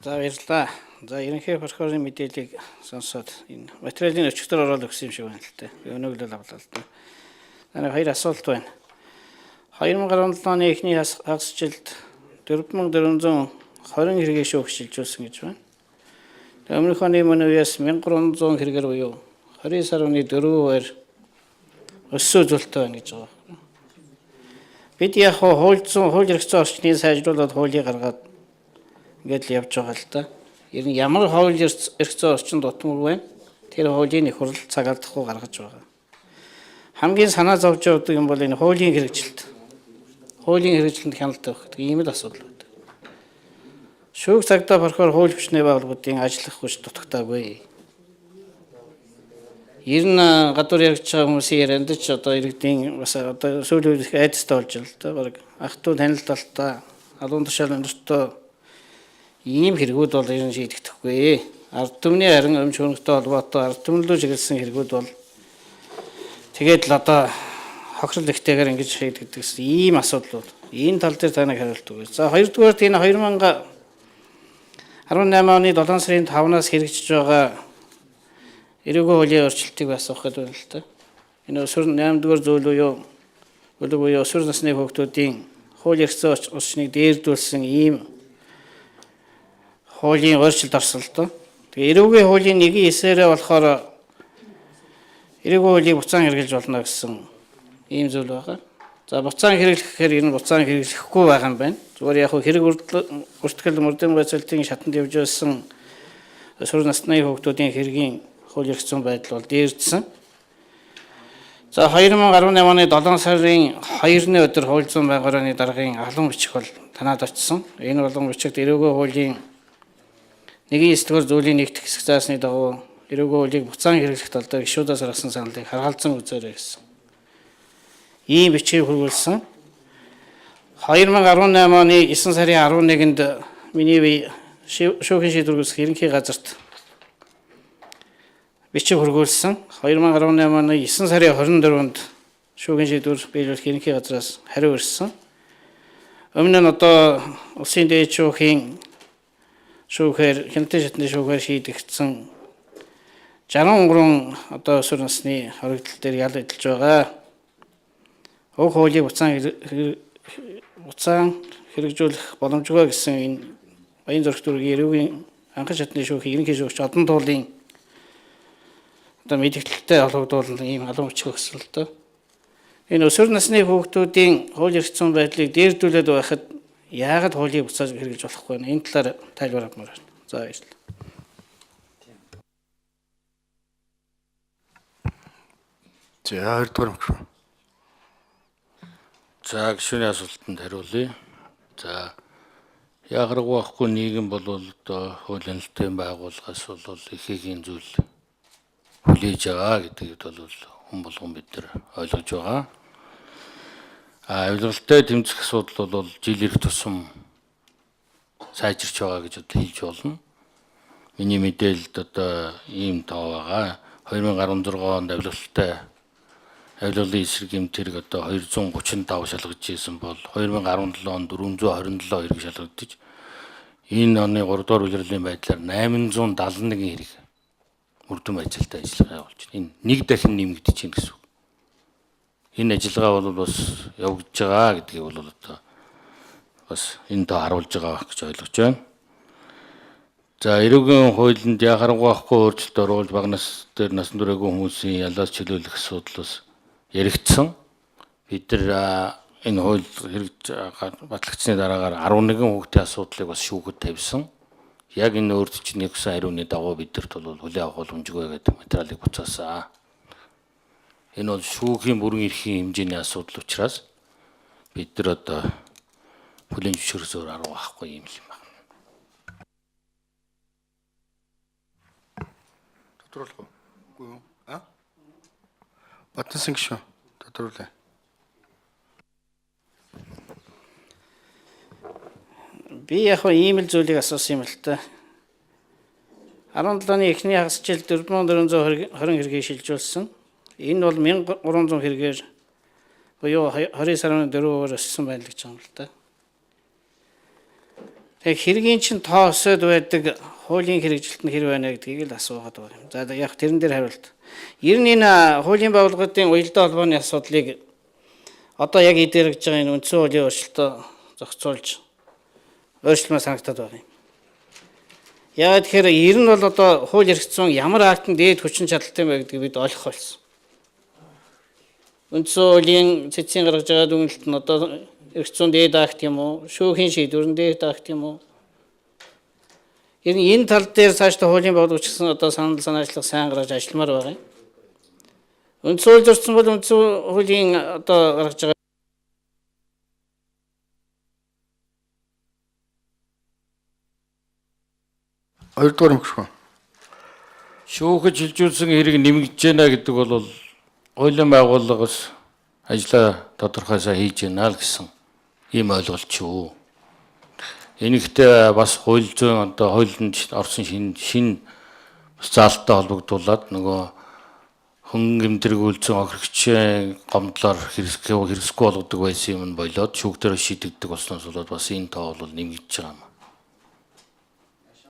За баярлалаа. За ерөнхий прокурорын мэдээллийг сонсоод энэ материалын өчигдөр ороод өгсөн юм шиг байна л дээ. Би өнөглөл авлаа л дээ. Манай хоёр асуулт байна. 2017 оны эхний хагасжилд 4420 хэрэгээ шүүгчилжүүлсэн гэж байна. Өмнөх оны мөн үеэс 1300 хэрэгээр буюу 29.4%-аар өсөлттэй байна гэж байгаа. Бид яг хууль эрх зүйн орчныг сайжруулаад хуулийг гаргаад ингээд л явж байгаа л да. Ер нь ямар хууль эрх зүйн орчин дутмаг байна? Тэр хуулийн их хурл цаг алдахгүй гаргаж байгаа. Хамгийн санаа зовж явдаг юм бол энэ хуулийн хэрэгжилт. Хуулийн хэрэгжилтэнд хяналт өгөх гэдэг ийм л асуудал байдаг. Шүүх цагдаа прокурор хууль хүчний байгууллагуудын ажиллах хүч дутагтаагүй. Ер нь гадуур яригч байгаа хүмүүсийн ярианд ч одоо иргэдийн бас одоо сүүлийн үед их айдастай болж байна л да. Бараг ах トゥ танил талтаа алуун тушаал өндөртөө ийм хэрэгүүд бол ер нь шийдэгдэхгүй. Ард түмний харин өмч хөрөнгөтэй холбоотой ард түмнлөө чиглэсэн хэрэгүүд бол тэгээд л одоо хохирол ихтэйгээр ингэж шийдэгдэх гэсэн ийм асуудлууд. Энэ тал дээр таныг хариулт өгье. За хоёрдугаар энэ 2018 оны 7 сарын 5-наас хэрэгжиж байгаа эрүүгийн хуулийн өөрчлөлтийг асуух гэдэг байна л да. Энэ өсвөр 8-р зүйл буюу өсвөр насны хүүхдүүдийн хууль эрх зүйн орчныг дээрдүүлсэн ийм хуулийн өөрчлөлт орсон л доо. Тэгээ эрүүгийн хуулийн 1.9-ээрээ болохоор эрүүгийн хуулийг буцаан хэрэгжилж болно гэсэн ийм зүйл байгаа. За буцаан хэрэглэх гэхээр энэ буцаан хэрэглэхгүй байгаа юм байна. Зүгээр яг хэрэг үртгэл мөрдөн байцаалтын шатанд явж байсан өсвөр насны хүүхдүүдийн хэргийн хууль эрх зүйн байдал бол дээрдсэн. За 2018 оны 7 сарын 2-ны өдөр хууль зүйн байгууллагын даргын албан бичих бол танаад очсон. Энэ албан бичигт эрүүгийн хуулийн 1.9-р зүйлийн нэгт хэсэг заасны дагуу эрүүгийн хуулийг буцаан хэрэглэх тал дээр гишүүдээс гаргасан саналыг харгалзан үзээрэй гэсэн. Ийм бичгийг хургуулсан. 2018 оны 9 сарын 11-нд миний бие шүүхийн шийдвэр үүсгэх ерөнхий газарт бичиг хургуулсан. 2018 оны 9 сарын 24-нд шүүхийн шийдвэр биелүүлэх ерөнхий газраас хариу ирсэн. Өмнө нь одоо улсын дээд шүүхийн шүүхээр хяналтын шатны шүүхээр шийдэгдсэн 63 одоо өсвөр насны хоригдол дээр ял эдэлж байгаа. Уг хуулийг буцаан хэрэгжүүлэх боломжгүй гэсэн энэ баян зөрөх дүргийн эрүүгийн анхан шатны шүүхийн ерөнхий шүүгч одон туулын одоо мэдээлэлтэй холбогдуулан ийм албан бичих өгсөн л доо. Энэ өсвөр насны хүүхдүүдийн хууль эрх зүйн байдлыг дээрдүүлээд байхад яагаад хуулийг буцааж хэрэгжүүлж болохгүй вэ? Энэ талаар тайлбар авмаар байна. За баярлалаа. За хоёрдугаар микрофон. За гишүүний асуултанд хариулъя. За яагаргүй байхгүй нийгэм бол одоо хууль хяналтын байгууллагаас бол их их зүйл хүлээж байгаа гэдгийг бол хүн болгон бид нар ойлгож байгаа. Авилгалтай тэмцэх асуудал бол жил ирэх тусам сайжирч байгаа гэж одоо хэлж болно. Миний мэдээлэлд одоо ийм тоо байгаа. 2016 онд авилгалын эсрэг эмт хэрэг одоо 235 шалгаж ирсэн бол 2017 онд 427 хэрэг шалгагдаж энэ оны 3 дугаар улирлын байдлаар 871 хэрэг мөрдөн байцаалтай ажиллагаа явуулж байна. Энэ нэг дахин нэмэгдэж байна гэсэн үг. Энэ ажиллагаа бол бас явагдаж байгаа гэдгийг бол одоо бас энэ тоо харуулж байгаа гэж ойлгож байна. За эрүүгийн хуулинд яхаргүй байхгүй өөрчлөлт оруулж бага нас дээр насан туршаагүй хүмүүсийн ялаас чөлөөлөх асуудал бас яригдсан. Бид нар энэ хууль батлагдсны дараагаар 11 хүүхдийн асуудлыг бас шүүхэд тавьсан. Яг энэ өөрт чинь нэгсэн хариуны дагуу бидэрт бол хүлээн авах боломжгүй гэдэг материалыг буцаасан. Энэ бол шүүхийн бүрэн эрхийн хэмжээний асуудал учраас бид нар одоо хүлээн зөвшөөрсөөр арга байхгүй юм л юм байна. Тодруулах уу? Батсан гişүү. Тодруулъя. Би яг ийм л зүйлийг асуусан юм л та. 17 оны эхний хагасжилд 4420 хэрэгээ шилжүүлсэн. Энэ бол 1300 хэрэгээр буюу 20 сарын 4-оор өссөн байна гэж байгаа юм л та. тэг хэргийн чинь тоо өсөд байдаг хуулийн хэрэгжилт нь хэр байна гэдгийг л асуугаад байгаа юм. За яг тэрэн дээр хариулт. Ер нь энэ хуулийн байгууллагын уялдаа холбооны асуудлыг одоо яг идэргэж байгаа энэ үндсэн хуулийн өөрчлөлтөө зохицуулж өөрчлөлмөр санагдаад байна. Яг тэгэхээр ер нь бол одоо хууль эрх зүйн ямар актын дээд хүчин чадалтай юм бэ гэдгийг бид ойлгох болсон. Үндсэн хуулийн цэцгийн гаргаж байгаа дүгнэлт нь одоо эрх зүйн дээд акт юм уу? Шүүхийн шийдвэрн дээд акт юм уу? Ер нь энэ тал дээр цаашдаа хуулийн байгууллагч гэсэн одоо санал санаачлах сайн гаргаж ажилламаар байгаа юм. Үндсэн хууль зөрчсөн бол үндсэн хуулийн одоо гаргаж байгаа Хоёрдугаар микрофон. Шүүхэж шилжүүлсэн хэрэг нэмэгдэж байна гэдэг бол хуулийн байгууллагаас ажлаа тодорхойсоо хийж байна л гэсэн ийм ойлголт шүү. Энийхтэй бас хууль зүйн одоо хуулинд орсон шин заалттай холбогдуулаад нөгөө хүн гэмтрэг үйлцэн охирогчийн гомдлоор хэрэгсэхгүй болгодог байсан юм нь болоод шүүгтэрээ шийдэгддэг болсноос болоод бас энэ тоо бол нэмэгдэж байгаа юм.